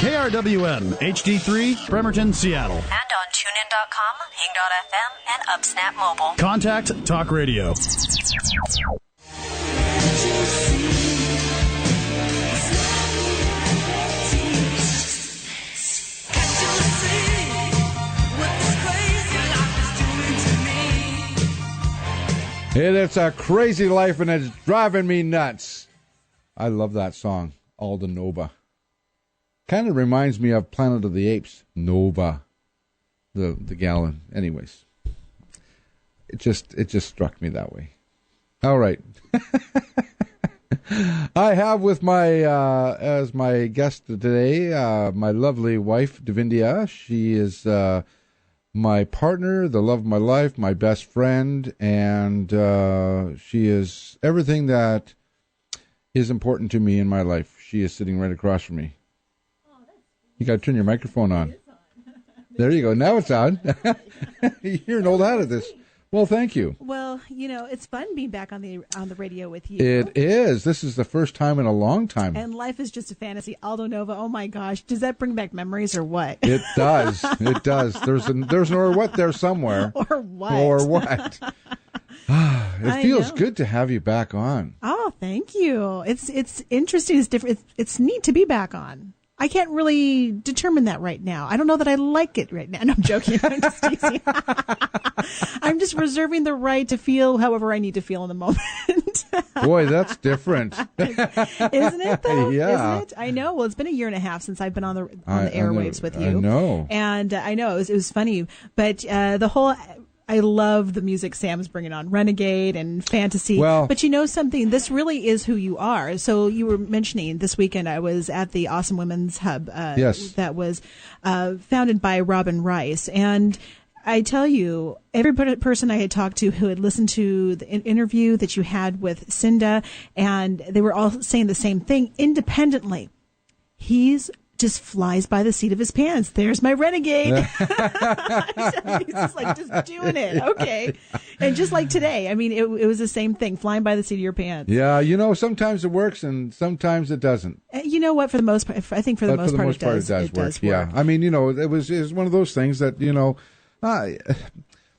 KRWN, HD3, Bremerton, Seattle. And on TuneIn.com, Hing.fm, and UpSnap Mobile. Contact Talk Radio. It's a crazy life and it's driving me nuts. I love that song, Alda Nova. Kind of reminds me of Planet of the Apes, Nova, the gallon. Anyways, it just struck me that way. All right. I have with my as my guest today my lovely wife, Davindia. She is my partner, the love of my life, my best friend, and she is everything that is important to me in my life. She is sitting right across from me. You got to turn your microphone on. There you go. Now it's on. You're an old hat at this. Well, thank you. Well, you know, it's fun being back on the radio with you. It is. This is the first time in a long time. And life is just a fantasy. Aldo Nova, oh my gosh. Does that bring back memories or what? It does. It does. There's an or what there somewhere. Or what? Or what? It feels good to have you back on. Oh, thank you. It's interesting. It's different. It's neat to be back on. I can't really determine that right now. I don't know that I like it right now. No, I'm joking. I'm just teasing. I'm just reserving the right to feel however I need to feel in the moment. Boy, that's different. Isn't it, though? Yeah. Isn't it? I know. Well, it's been a year and a half since I've been on the airwaves with you. I know. And I know. It was funny. But the whole... I love the music Sam's bringing on, Renegade and Fantasy. Well, but you know something? This really is who you are. So you were mentioning this weekend I was at the Awesome Women's Hub yes. that was founded by Robin Rice. And I tell you, every person I had talked to who had listened to the interview that you had with Cinda, and they were all saying the same thing independently. He's just flies by the seat of his pants. There's my renegade. He's just like, just doing it. Okay. And just like today, I mean, it was the same thing, flying by the seat of your pants. Yeah, you know, sometimes it works and sometimes it doesn't. You know what? For the most part, I think for the most part, it does work. Yeah. I mean, you know, it was one of those things that, you know,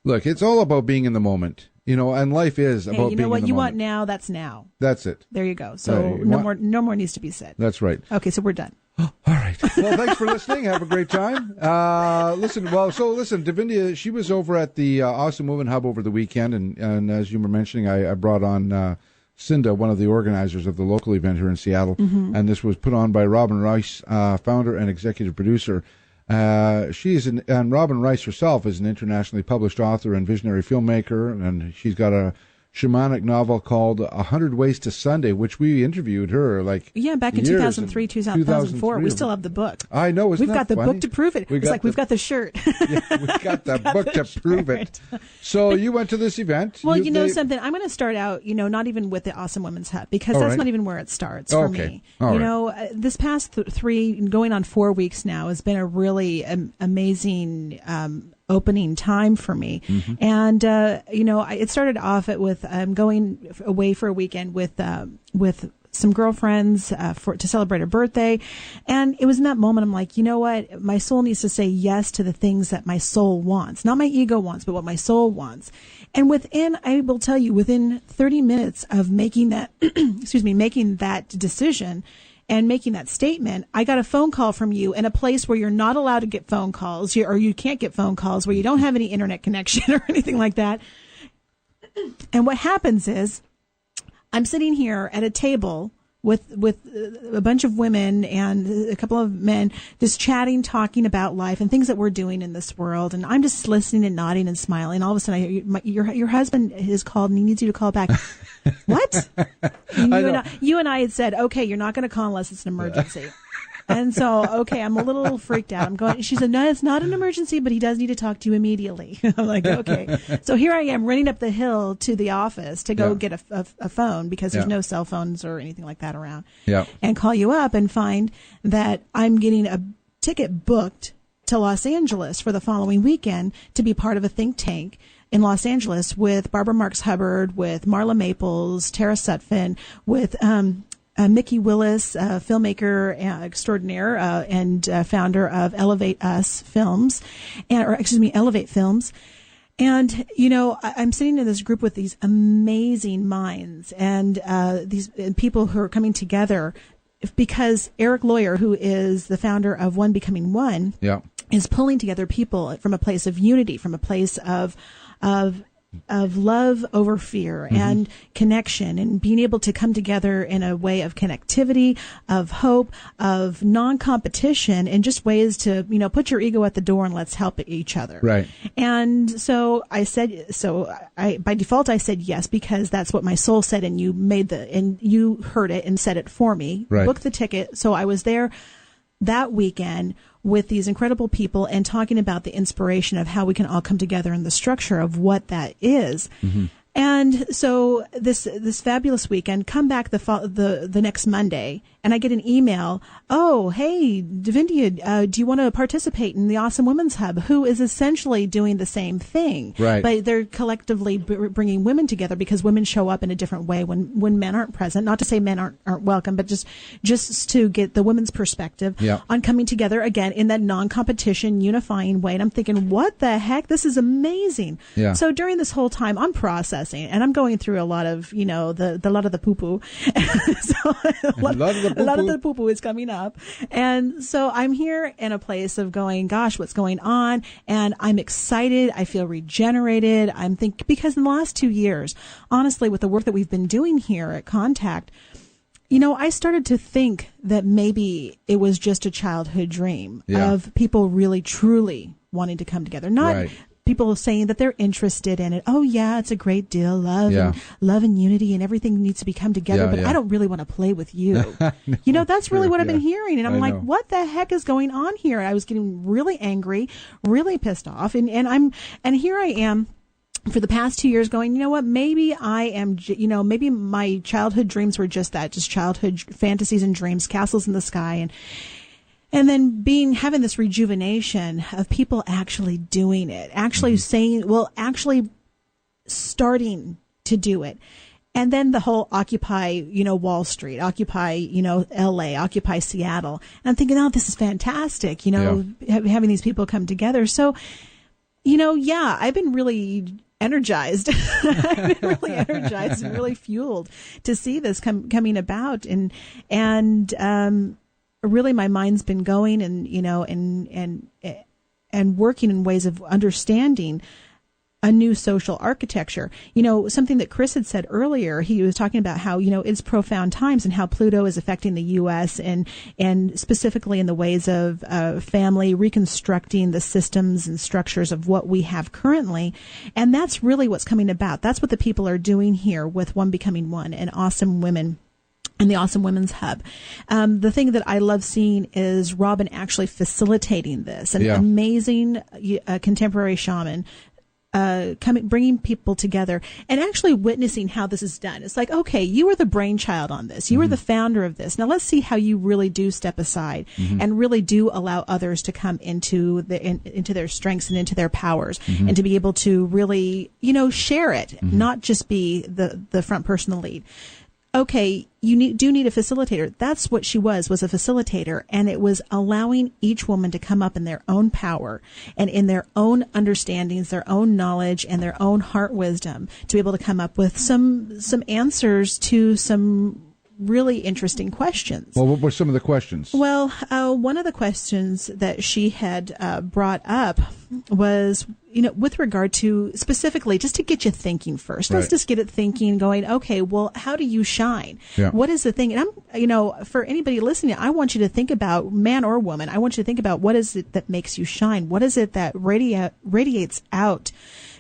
look, it's all about being in the moment. You know, and life is about being in the moment. You know what you want now, that's now. That's it. There you go. So no more needs to be said. That's right. Okay, so we're done. All right. Well, thanks for listening. Have a great time. Listen, Davindia, she was over at the Awesome Women Hub over the weekend, and as you were mentioning, I brought on Cinda, one of the organizers of the local event here in Seattle, and this was put on by Robin Rice, founder and executive producer. And Robin Rice herself is an internationally published author and visionary filmmaker, and she's got a shamanic novel called 100 Ways to Sunday, which we interviewed her back in 2003, 2004. We still have the book. I know. We've got the funny? book to prove it. We've got the shirt. Yeah, we've got the book to prove it. So you went to this event. Well, you know something? I'm going to start out, not even with the Awesome Women's Hub, because that's not even where it starts for me. This past 3, going on 4 weeks now, has been a really amazing opening time for me. And, it started off with going away for a weekend with some girlfriends to celebrate her birthday. And it was in that moment I'm like, you know what? My soul needs to say yes to the things that my soul wants. Not my ego wants, but what my soul wants. And I will tell you, within 30 minutes of making that, making that decision, and making that statement, I got a phone call from you in a place where you're not allowed to get phone calls, or you can't get phone calls, where you don't have any internet connection or anything like that. And what happens is, I'm sitting here at a table with a bunch of women and a couple of men, just chatting, talking about life and things that we're doing in this world. And I'm just listening and nodding and smiling. All of a sudden, your husband has called and he needs you to call back. What? You and I had said, okay, you're not going to call unless it's an emergency. And so, okay, I'm a little freaked out. I'm going, she said, no, it's not an emergency, but he does need to talk to you immediately. I'm like, okay. So here I am running up the hill to the office to go get a phone, because there's no cell phones or anything like that around. Yeah. And call you up and find that I'm getting a ticket booked to Los Angeles for the following weekend to be part of a think tank in Los Angeles with Barbara Marks Hubbard, with Marla Maples, Tara Sutphin, with Mickey Willis, filmmaker extraordinaire and founder of Elevate Films. And, I'm sitting in this group with these amazing minds and these people who are coming together because Eric Lawyer, who is the founder of One Becoming One, is pulling together people from a place of unity, from a place of love over fear and connection, and being able to come together in a way of connectivity, of hope, of non-competition, and just ways to, put your ego at the door and let's help each other. Right. And so by default I said yes, because that's what my soul said, and you heard it and said it for me. Right. Booked the ticket. So I was there that weekend with these incredible people and talking about the inspiration of how we can all come together and the structure of what that is. And so this fabulous weekend, come back the next Monday, and I get an email. Oh, hey, Davindia, do you want to participate in the Awesome Women's Hub? Who is essentially doing the same thing, right? But they're collectively bringing women together because women show up in a different way when men aren't present. Not to say men aren't welcome, but just to get the women's perspective on coming together again in that non-competition, unifying way. And I'm thinking, what the heck? This is amazing. Yeah. So during this whole time, I'm processing. And I'm going through a lot of, the lot of the poo-poo. So a lot of the poo-poo is coming up. And so I'm here in a place of going, gosh, what's going on? And I'm excited. I feel regenerated. Because in the last 2 years, honestly, with the work that we've been doing here at Contact, I started to think that maybe it was just a childhood dream of people really, truly wanting to come together. Not people saying that they're interested in it. Oh yeah, it's a great deal. Love and unity and everything needs to be come together. But I don't really want to play with you. No, that's really what I've been hearing. And I'm like, what the heck is going on here? And I was getting really angry, really pissed off. And here I am for the past 2 years going, you know what, maybe I am, maybe my childhood dreams were just that, just childhood fantasies and dreams, castles in the sky. And then having this rejuvenation of people actually doing it, actually actually starting to do it. And then the whole Occupy, Wall Street, Occupy, LA, Occupy Seattle. And I'm thinking, oh, this is fantastic, having these people come together. So, I've been really energized. I've been really energized and really fueled to see this coming about. And really my mind's been going and working in ways of understanding a new social architecture. Something that Chris had said earlier, he was talking about how, it's profound times and how Pluto is affecting the U.S. and specifically in the ways of family, reconstructing the systems and structures of what we have currently. And that's really what's coming about. That's what the people are doing here with One Becoming One and Awesome Women and the Awesome Women's Hub. The thing that I love seeing is Robin actually facilitating this, an amazing contemporary shaman, bringing people together and actually witnessing how this is done. It's like, okay, you were the brainchild on this. You were the founder of this. Now let's see how you really do step aside and really do allow others to come into their strengths and into their powers and to be able to really, share it, not just be the front person, the lead. Okay, you do need a facilitator. That's what she was a facilitator. And it was allowing each woman to come up in their own power and in their own understandings, their own knowledge, and their own heart wisdom to be able to come up with some answers to some really interesting questions. Well, what were some of the questions? Well, one of the questions that she had brought up was, with regard to specifically just to get you thinking first. Let's just get it thinking, going, okay, well, how do you shine? Yeah. What is the thing? And I'm, for anybody listening, I want you to think about, man or woman, I want you to think about what is it that makes you shine? What is it that radiates out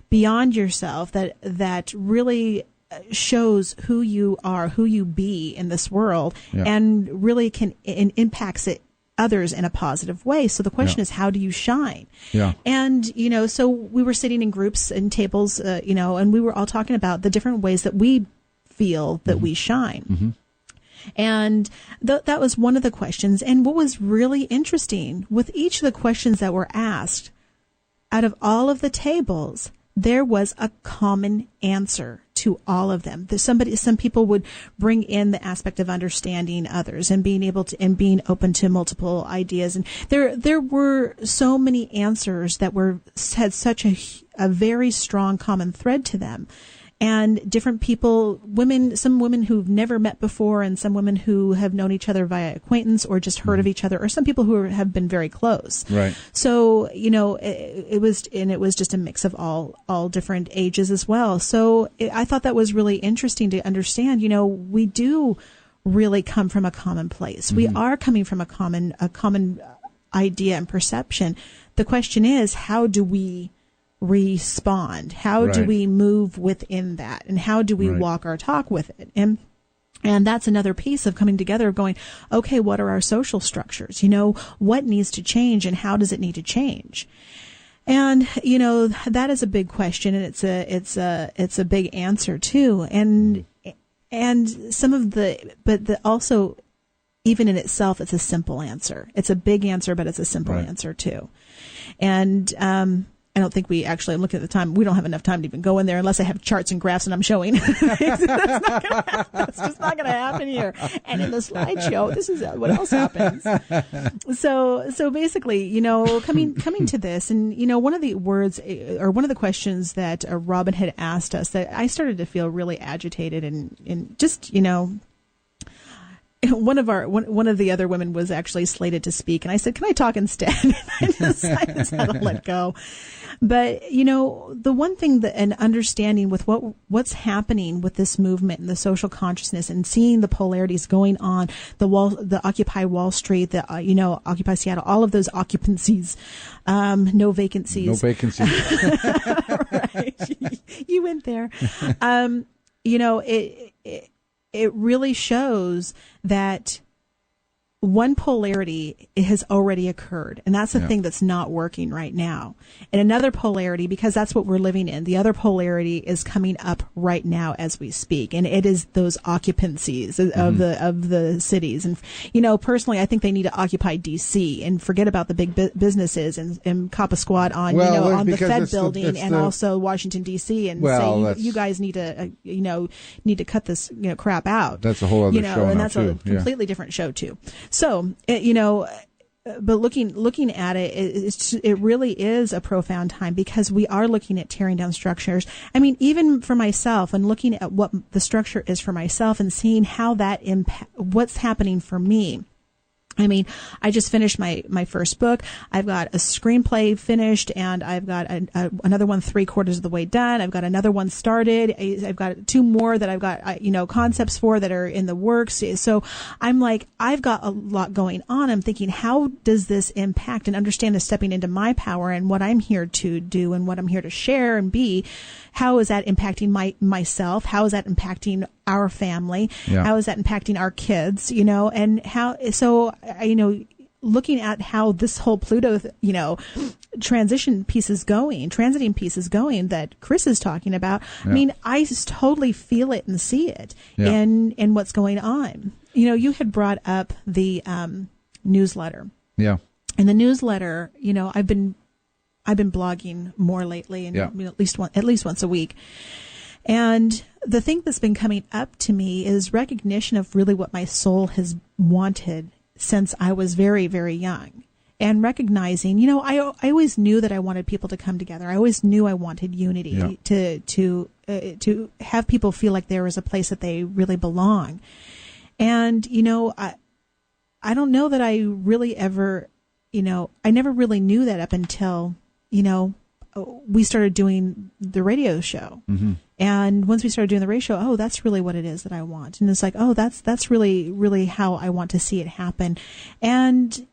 beyond yourself that really shows who you are, who you be in this world, and really and impacts others in a positive way. So the question is, how do you shine? Yeah. And, so we were sitting in groups and tables, and we were all talking about the different ways that we feel that we shine. And that was one of the questions. And what was really interesting with each of the questions that were asked, out of all of the tables, there was a common answer to all of them. Some people would bring in the aspect of understanding others and being able to, and being open to multiple ideas. And there were so many answers that had such a very strong common thread to them. And different people, some women who've never met before, and some women who have known each other via acquaintance or just heard of each other, or some people who have been very close. Right. So, it was just a mix of all different ages as well. So I thought that was really interesting to understand. We do really come from a common place. We are coming from a common idea and perception. The question is, how do we respond? How do we move within that? And how do we walk our talk with it? And that's another piece of coming together, of going, okay, what are our social structures? What needs to change, and how does it need to change? And, that is a big question, and it's a big answer too. And also, even in itself, it's a simple answer. It's a big answer, but it's a simple answer too. And, I don't think I'm looking at the time. We don't have enough time to even go in there unless I have charts and graphs and I'm showing. That's just not going to happen here. And in the slideshow, this is what else happens. So basically, coming to this, and, one of the words or one of the questions that Robin had asked us, that I started to feel really agitated and just, one of the other women was actually slated to speak, and I said, "Can I talk instead?" I just had to let go. But the one thing that, and understanding with what's happening with this movement and the social consciousness, and seeing the polarities going on, the Occupy Wall Street, the Occupy Seattle, all of those occupancies, no vacancies, right? You went there. It really shows that one polarity has already occurred, and that's the thing that's not working right now. And another polarity, because that's what we're living in, the other polarity is coming up right now as we speak, and it is those occupancies of the cities. And personally, I think they need to occupy DC and forget about the big businesses and cop a squad on on the Fed building and also Washington DC, and say you guys need to cut this crap out. That's a whole other show, and that's a completely different show too. So, but looking at it, it really is a profound time, because we are looking at tearing down structures. I mean, even for myself, and looking at what the structure is for myself, and seeing how that what's happening for me. I mean, I just finished my first book. I've got a screenplay finished, and I've got another one 3/4 of the way done. I've got another one started. I've got 2 more that I've got, concepts for that are in the works. So I'm like, I've got a lot going on. I'm thinking, how does this impact, and understand, stepping into my power and what I'm here to do and what I'm here to share and be. How is that impacting myself? How is that impacting our family? Yeah. How is that impacting our kids? And how, so, looking at how this whole Pluto, transiting piece is going that Chris is talking about. Yeah. I mean, I just totally feel it and see it in what's going on. You had brought up the newsletter. Yeah. And the newsletter, I've been blogging more lately, and at least once a week. And the thing that's been coming up to me is recognition of really what my soul has wanted since I was very, very young. And recognizing, I always knew that I wanted people to come together. I always knew I wanted unity, to have people feel like there was a place that they really belong. And, I don't know that I really ever, I never really knew that up until, we started doing the radio show. Mm-hmm. And once we started doing the radio show, oh, that's really what it is that I want. And it's like, oh, that's really, really how I want to see it happen. And,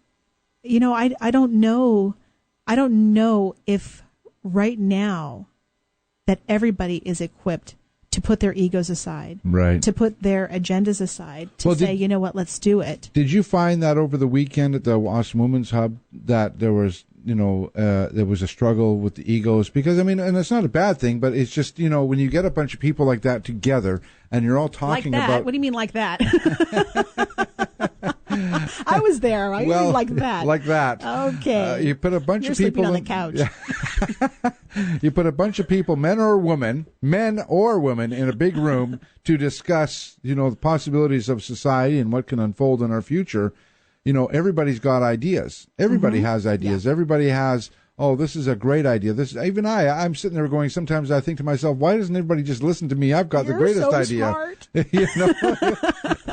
I don't know if right now that everybody is equipped to put their egos aside, right? To put their agendas aside, to say, you know what, let's do it. Did you find that over the weekend at the Awesome Women's Hub that there was, there was a struggle with the egos? Because, I mean, and it's not a bad thing, but it's just, when you get a bunch of people like that together and you're all talking like that? about... What do you mean like that? I was there. I well, like that. Like that. Okay. You put a bunch You're of people sleeping on the couch. You put a bunch of people, men or women, in a big room to discuss, the possibilities of society and what can unfold in our future. Everybody's got ideas. Everybody has ideas. Yeah. Everybody has, this is a great idea. I'm sitting there going, sometimes I think to myself, why doesn't everybody just listen to me? I've got the greatest so idea. Smart.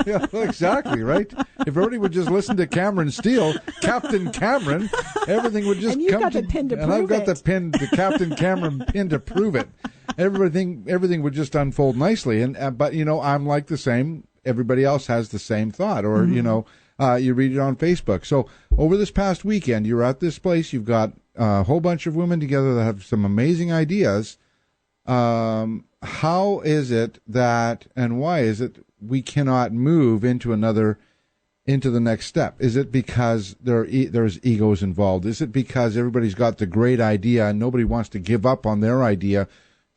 Yeah, exactly, right? If everybody would just listen to Cameron Steele, Captain Cameron, everything would just and you've come got the pin to prove and I've got it. the Captain Cameron pin to prove it. Everything would just unfold nicely. But I'm like the same. Everybody else has the same thought, or you read it on Facebook. So over this past weekend, you're at this place. You've got a whole bunch of women together that have some amazing ideas. How is it that, and why is it we cannot move into the next step? Is it because there's egos involved? Is it because everybody's got the great idea and nobody wants to give up on their idea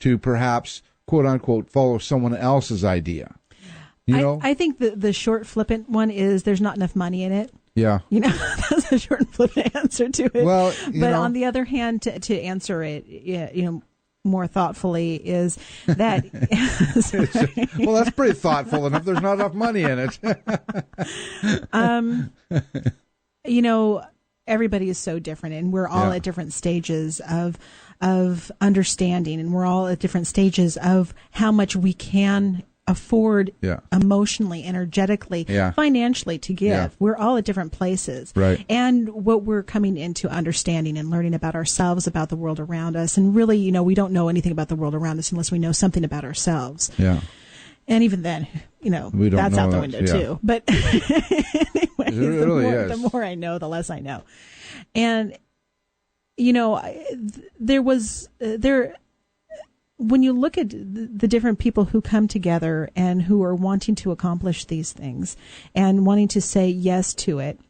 to perhaps, quote unquote, follow someone else's idea? I think the short, flippant one is there's not enough money in it. Yeah. That's a short and flippant answer to it. Well, but on the other hand, to answer it, more thoughtfully is that. Well, that's pretty thoughtful enough. There's not enough money in it. Everybody is so different, and we're all at different stages of understanding, and we're all at different stages of how much we can afford emotionally, energetically, financially to give. Yeah. We're all at different places. Right. And what we're coming into understanding and learning about ourselves, about the world around us. And really, we don't know anything about the world around us unless we know something about ourselves. Yeah. And even then, that's out the window too. But anyway, the more I know, the less I know. And, when you look at the different people who come together and who are wanting to accomplish these things and wanting to say yes to it,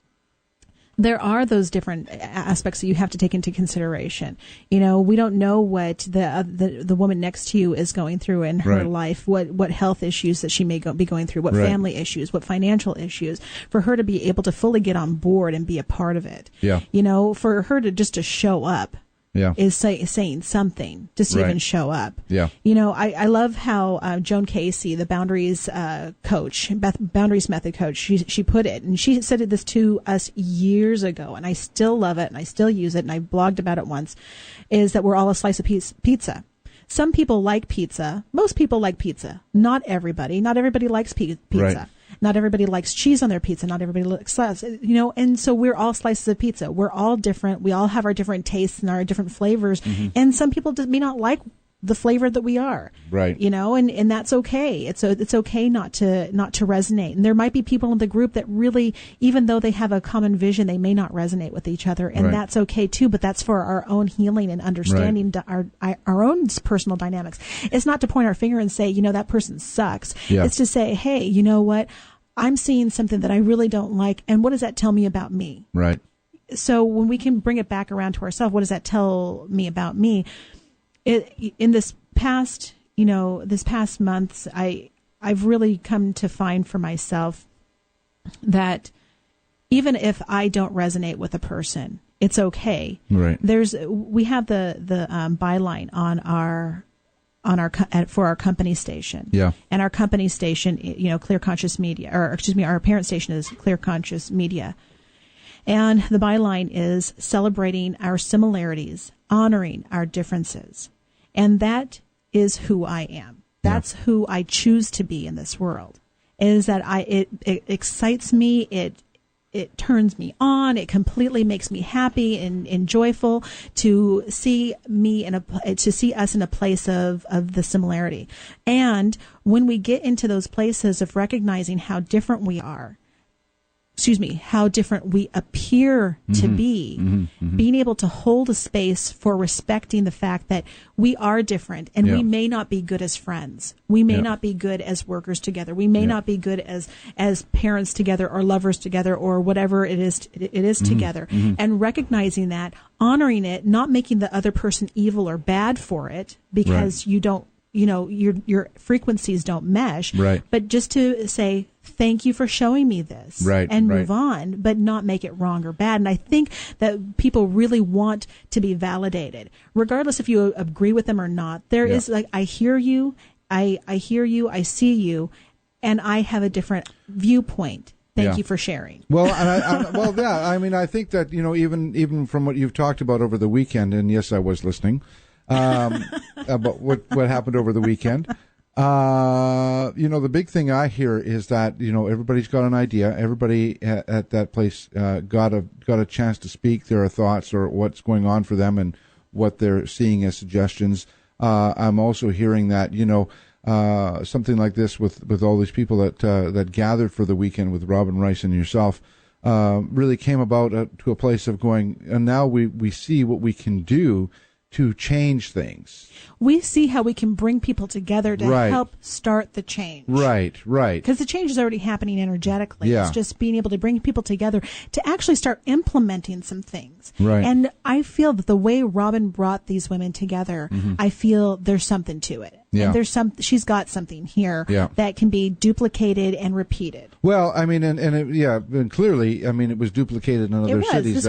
there are those different aspects that you have to take into consideration. We don't know what the woman next to you is going through in her life, what health issues that she may be going through, what family issues, what financial issues, for her to be able to fully get on board and be a part of it. Yeah. For her to show up. Yeah. Is saying something just to even show up. Yeah. I love how Joan Casey, the Boundaries coach, Boundaries Method coach, she put it, and she said this to us years ago, and I still love it, and I still use it, and I blogged about it once, is that we're all a slice of pizza. Some people like pizza. Most people like pizza. Not everybody. Not everybody likes pizza. Right. Not everybody likes cheese on their pizza. Not everybody likes sauce, and so we're all slices of pizza. We're all different. We all have our different tastes and our different flavors. Mm-hmm. And some people may not like the flavor that we are. Right. And that's okay. It's okay not to resonate. And there might be people in the group that really, even though they have a common vision, they may not resonate with each other. And that's okay too, but that's for our own healing and understanding our own personal dynamics. It's not to point our finger and say, that person sucks. Yeah. It's to say, hey, you know what? I'm seeing something that I really don't like. And what does that tell me about me? Right. So when we can bring it back around to ourselves, what does that tell me about me? In this past months, I've really come to find for myself that even if I don't resonate with a person, it's okay. Right. We have the byline for our company station. Yeah. And our company station, Clear Conscious Media, our parent station is Clear Conscious Media. And the byline is celebrating our similarities, honoring our differences. And that is who I am. That's who I choose to be in this world. Is that it excites me, it turns me on, it completely makes me happy and joyful to see us in a place of the similarity. And when we get into those places of recognizing how different we are, how different we appear to be, being able to hold a space for respecting the fact that we are different and we may not be good as friends. We may not be good as workers together. We may not be good as parents together or lovers together or whatever it is together. And recognizing that, honoring it, not making the other person evil or bad for it because you don't your frequencies don't mesh. Right. But just to say, thank you for showing me this, and move on, but not make it wrong or bad. And I think that people really want to be validated, regardless if you agree with them or not. There is like, I hear you, I hear you, I see you, and I have a different viewpoint. Thank you for sharing. Well, and I think that, even from what you've talked about over the weekend, and yes, I was listening, about what happened over the weekend. The big thing I hear is that, everybody's got an idea. Everybody at that place got a chance to speak their thoughts or what's going on for them and what they're seeing as suggestions. I'm also hearing that, something like this with all these people that gathered for the weekend with Robin Rice and yourself really came about to a place of going, and now we see what we can do to change things. We see how we can bring people together to help start the change. Right. Because the change is already happening energetically. Yeah. It's just being able to bring people together to actually start implementing some things. Right. And I feel that the way Robin brought these women together, I feel there's something to it. Yeah. And she's got something here that can be duplicated and repeated. Well, I mean, and clearly, I mean, it was duplicated in other cities.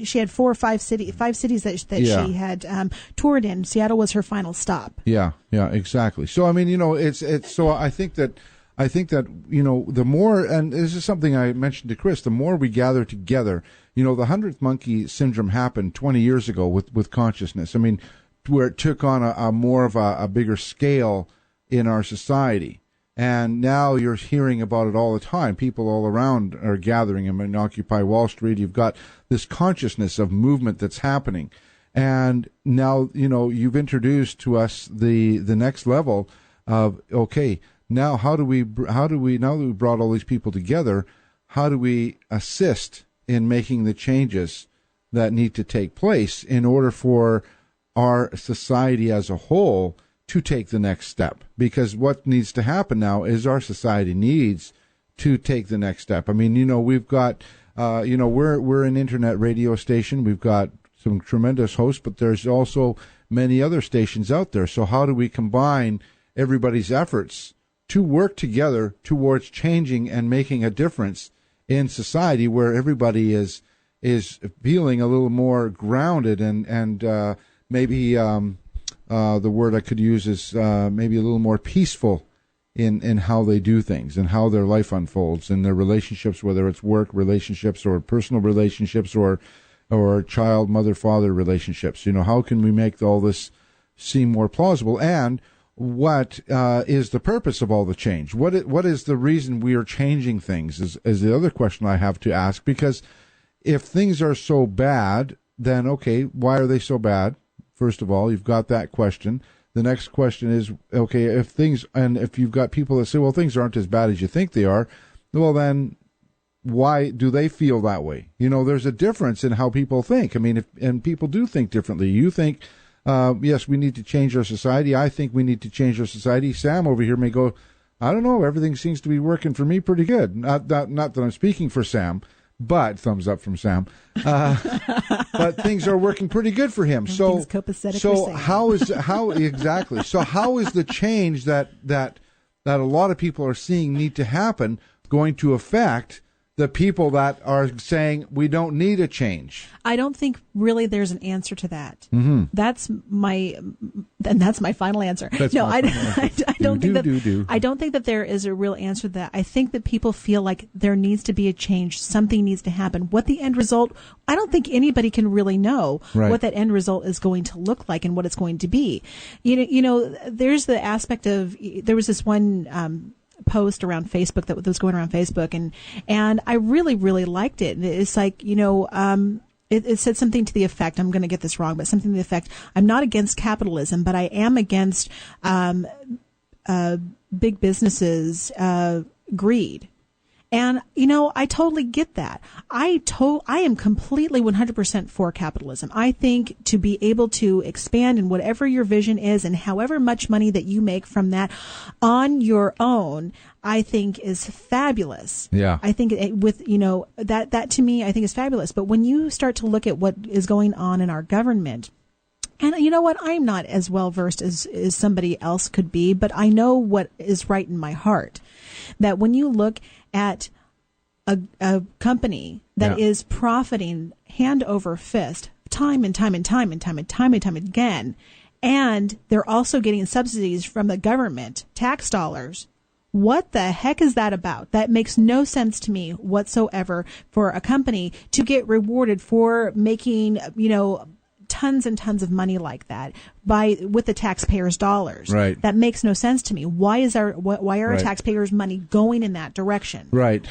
She had 4 or 5 cities that she had toured in. Seattle was her final stop. Yeah, exactly. So I mean, it's so I think that the more, and this is something I mentioned to Chris, the more we gather together, the 100th monkey syndrome happened 20 years ago with consciousness. I mean, where it took on a more of a bigger scale in our society. And now you're hearing about it all the time. People all around are gathering. I mean, Occupy Wall Street, you've got this consciousness of movement that's happening. And now, you've introduced to us the next level of, okay, now now that we brought all these people together, how do we assist in making the changes that need to take place in order for our society as a whole to take the next step? Because what needs to happen now is our society needs to take the next step. I mean, we've got, we're an internet radio station. We've got some tremendous hosts, but there's also many other stations out there. So how do we combine everybody's efforts to work together towards changing and making a difference in society where everybody is feeling a little more grounded and maybe the word I could use is maybe a little more peaceful in how they do things and how their life unfolds and their relationships, whether it's work relationships or personal relationships or child, mother, father relationships. How can we make all this seem more plausible? And what is the purpose of all the change? What is the reason we are changing things is the other question I have to ask. Because if things are so bad, then, okay, why are they so bad? First of all, you've got that question. The next question is, okay, if you've got people that say, well, things aren't as bad as you think they are, well, then why do they feel that way? There's a difference in how people think. I mean, and people do think differently. You think, yes, we need to change our society. I think we need to change our society. Sam over here may go, I don't know, everything seems to be working for me pretty good. Not that I'm speaking for Sam, but thumbs up from Sam. But things are working pretty good for him. So how is the change that a lot of people are seeing need to happen going to affect the people that are saying we don't need a change? I don't think really there's an answer to that. Mm-hmm. That's my final answer. I don't think that there is a real answer to that. I think that people feel like there needs to be a change. Something needs to happen. What the end result, I don't think anybody can really know what that end result is going to look like and what it's going to be. There's the aspect of, there was this one post around Facebook that was going around Facebook, and I really, really liked it. It's like, it said something to the effect, I'm going to get this wrong, but something to the effect, I'm not against capitalism, but I am against big businesses' greed. And, I totally get that. I am completely 100% for capitalism. I think to be able to expand in whatever your vision is and however much money that you make from that on your own, I think is fabulous. Yeah. I think that to me, I think is fabulous. But when you start to look at what is going on in our government, And you know what? I'm not as well versed as somebody else could be, but I know what is right in my heart. That when you look at a company that is profiting hand over fist time and time again, and they're also getting subsidies from the government, tax dollars. What the heck is that about? That makes no sense to me whatsoever for a company to get rewarded for making, tons and tons of money like that with the taxpayers' dollars. Right. That makes no sense to me. Why are our taxpayers' money going in that direction? Right.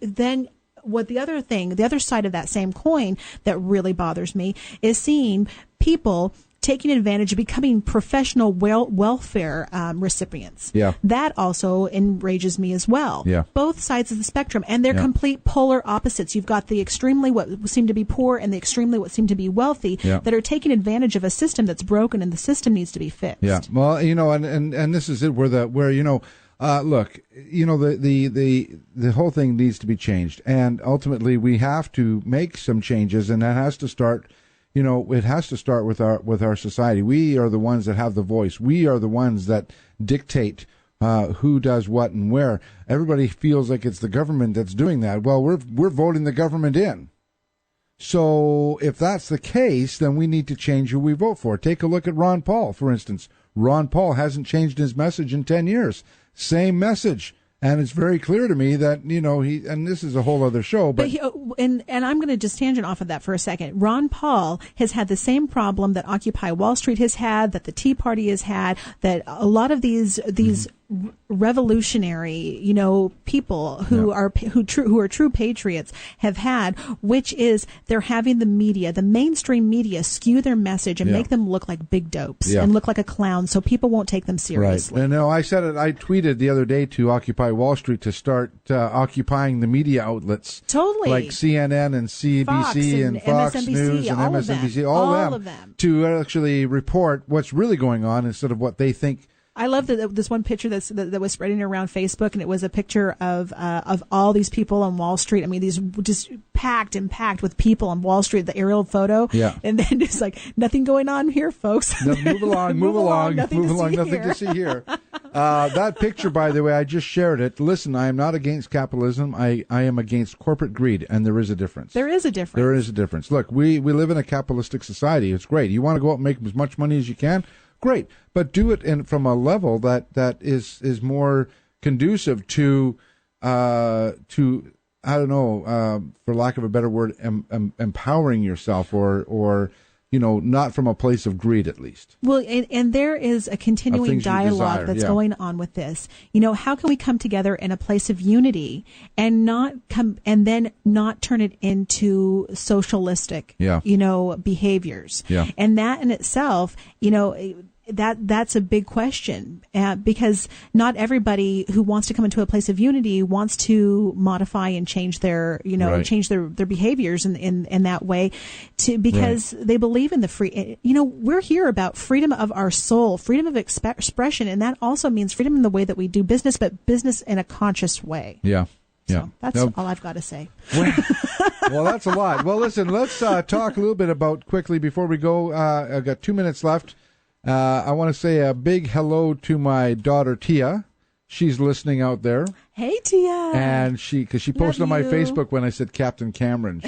Then what the other side of that same coin that really bothers me is seeing people taking advantage of becoming professional welfare recipients. Yeah. That also enrages me as well. Yeah. Both sides of the spectrum, and they're complete polar opposites. You've got the extremely what seem to be poor and the extremely what seem to be wealthy that are taking advantage of a system that's broken, and the system needs to be fixed. Yeah. Well, and this is it where look, the whole thing needs to be changed, and ultimately we have to make some changes, and that has to start. It has to start with our society. We are the ones that have the voice. We are the ones that dictate who does what and where. Everybody feels like it's the government that's doing that. Well, we're voting the government in. So if that's the case, then we need to change who we vote for. Take a look at Ron Paul, for instance. Ron Paul hasn't changed his message in 10 years. Same message. And it's very clear to me that, and this is a whole other show, but and I'm going to just tangent off of that for a second. Ron Paul has had the same problem that Occupy Wall Street has had, that the Tea Party has had, that a lot of these revolutionary, people who are true patriots have had, which is they're having the mainstream media skew their message and make them look like big dopes and look like a clown, so people won't take them seriously. Right. And I said it. I tweeted the other day to Occupy Wall Street to start occupying the media outlets, totally, like CNN and CBC and Fox MSNBC, News and MSNBC, all of them, to actually report what's really going on instead of what they think. I love this one picture that was spreading around Facebook, and it was a picture of all these people on Wall Street. I mean, these just packed with people on Wall Street, the aerial photo. Yeah. And then it's like, nothing going on here, folks. No, move along, nothing to see here. That picture, by the way, I just shared it. Listen, I am not against capitalism. I am against corporate greed, and there is a difference. There is a difference. Look, we live in a capitalistic society. It's great. You want to go out and make as much money as you can? Great, but do it from a level that is more conducive to I don't know, for lack of a better word, empowering yourself, or not from a place of greed, at least. Well, and there is a continuing dialogue that's going on with this. How can we come together in a place of unity and not turn it into socialistic, behaviors? Yeah. And that in itself, that's a big question, because not everybody who wants to come into a place of unity wants to modify and change their behaviors in that way, because they believe in the free. We're here about freedom of our soul, freedom of expression, and that also means freedom in the way that we do business, but business in a conscious way. Yeah. Yeah, so that's all I've got to say. Well, that's a lot. Well, listen, let's talk a little bit about, quickly before we go. I've got 2 minutes left. I want to say a big hello to my daughter, Tia. She's listening out there. Hey, Tia. And because she posted on my Facebook when I said Captain Cameron.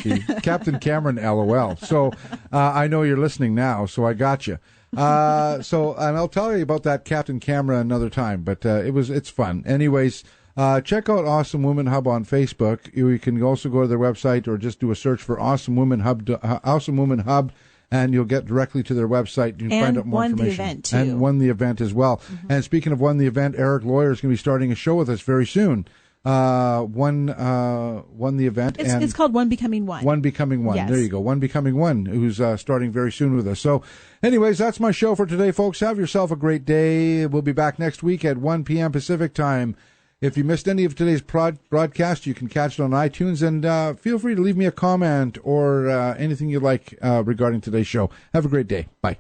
Captain Cameron, LOL. So I know you're listening now, so I got you. And I'll tell you about that Captain Cameron another time, but it's fun. Anyways, check out Awesome Women Hub on Facebook. You can also go to their website or just do a search for Awesome Women Hub. And you'll get directly to their website. You can find out more information. The event, too. And won the event as well. Mm-hmm. And speaking of won the event, Eric Lawyer is going to be starting a show with us very soon. Won the event. It's called One Becoming One. One Becoming One. Yes. There you go. One Becoming One, who's starting very soon with us. So anyways, that's my show for today, folks. Have yourself a great day. We'll be back next week at 1 p.m. Pacific time. If you missed any of today's broadcast, you can catch it on iTunes, and feel free to leave me a comment or anything you like regarding today's show. Have a great day. Bye.